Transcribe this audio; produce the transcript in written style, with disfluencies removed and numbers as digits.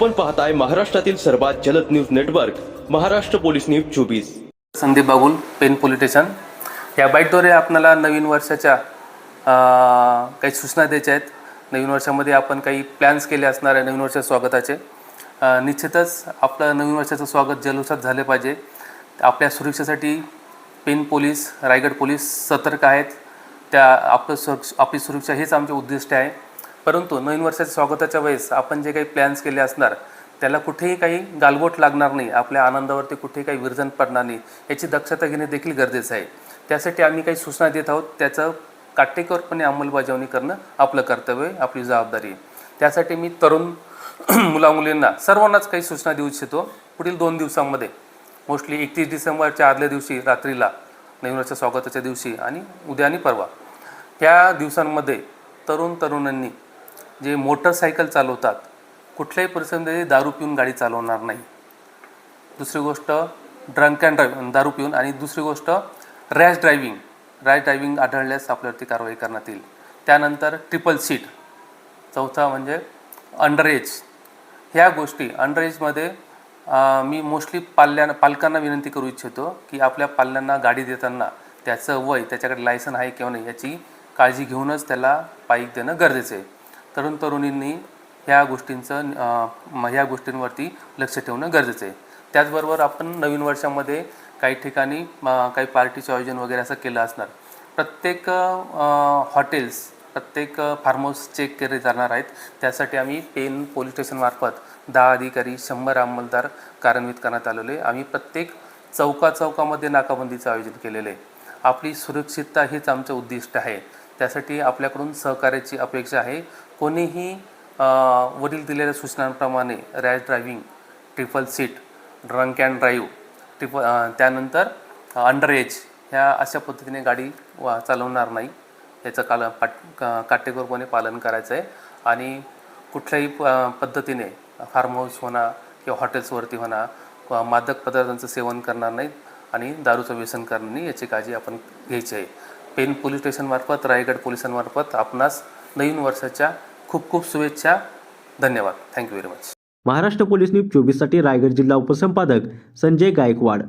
आपण पाहताय महाराष्ट्रातील सर्वात जलद news network Maharashtra police news 24। Sandeep Bagul, Pen police station. या बाईटद्वारे आपल्याला नवीन वर्षाच्या काही सूचना द्यायच्या आहेत। नवीन वर्षामध्ये आपण काही प्लॅन्स केले असणार आहे नवीन वर्षाच्या स्वागताचे। निश्चितच आपलं नवीन वर्षाचं स्वागत जल्लोषात झाले पाहिजे। आपल्या सुरक्षेसाठी पेन पोलीस, रायगड पोलीस सतर्क आहेत। आपली सुरक्षा हेच आमचे उद्दिष्ट आहे। परंतु नवीन वर्षाच्या स्वागताच्या वेळेस आपण जे काही प्लॅन्स केले असणार त्याला कुठेही काही गालबोट लागणार नाही, आपल्या आनंदावरती कुठेही काही विरजण पडणार नाही, याची दक्षता घेणे देखील गरजेचं आहे। त्यासाठी आम्ही काही सूचना देत आहोत, त्याचं काटेकोरपणे अंमलबजावणी करणं आपलं कर्तव्य आहे, आपली जबाबदारी आहे। त्यासाठी मी तरुण मुलामुलींना सर्वांनाच काही सूचना देऊ इच्छितो। पुढील 2 दिवसांमध्ये मोस्टली 31 डिसेंबरच्या आदल्या दिवशी रात्रीला नवीन वर्षाच्या स्वागताच्या दिवशी आणि उद्या आणि परवा या दिवसांमध्ये तरुणांनी जे मोटरसायकल चालवतात कुठल्याही परिस्थितीमध्ये दारू पिऊन गाडी चालवणार नाही। दुसरी गोष्ट ड्रंक अँड ड्राईव्ह, दारू पिऊन। आणि दुसरी गोष्ट रॅश ड्रायव्हिंग आढळल्यास आपल्यावरती कारवाई करण्यात येईल। त्यानंतर ट्रिपल सीट। चौथा म्हणजे अंडर एज। ह्या गोष्टी अंडर एजमध्ये मी मोस्टली पालकांना विनंती करू इच्छितो की आपल्या पाल्यांना गाडी देताना त्याचं वय, त्याच्याकडे लायसन आहे किंवा नाही याची काळजी घेऊनच त्याला बाईक देणं गरजेचं आहे। तरुणींनी ह्या गोष्टींवरती लक्ष ठेवणं गरजेचं आहे। त्याचबरोबर आपण नवीन वर्षामध्ये काही ठिकाणी काही पार्टीचं आयोजन वगैरे असं केलं असणार। प्रत्येक हॉटेल्स, प्रत्येक फार्म हाऊस चेक केले जाणार आहेत। त्यासाठी आम्ही पेन पोलीस स्टेशनमार्फत 10 अधिकारी, 100 अंमलदार कार्यान्वित करण्यात आलेले। आम्ही प्रत्येक चौकामध्ये नाकाबंदीचं आयोजन केलेलं आहे। आपली सुरक्षितता हेच आमचं उद्दिष्ट आहे। त्यासाठी आपल्याकडून सहकार्याची अपेक्षा आहे। कोणीही वरील दिलेल्या सूचनांप्रमाणे rash driving, triple seat, drunk and drive, त्यानंतर अंडर एज ह्या अशा पद्धतीने गाडी चालवणार नाही, याचं काटेकोरपणे पालन करायचं आहे। आणि कुठल्याही पद्धतीने फार्म हाऊस म्हणा किंवा हॉटेल्सवरती म्हणा मादक पदार्थांचं सेवन करणार नाहीत आणि दारूचं व्यसन करणार नाही, याची काळजी आपण घ्यायची आहे। पेन पोलीस स्टेशनमार्फत, रायगड पोलिसांमार्फत आपणास नवीन वर्षाच्या खूप खूप शुभेच्छा। धन्यवाद। Thank you very much. Maharashtra police news 24 साठी रायगड जिल्हा उपसंपादक संजय गायकवाड।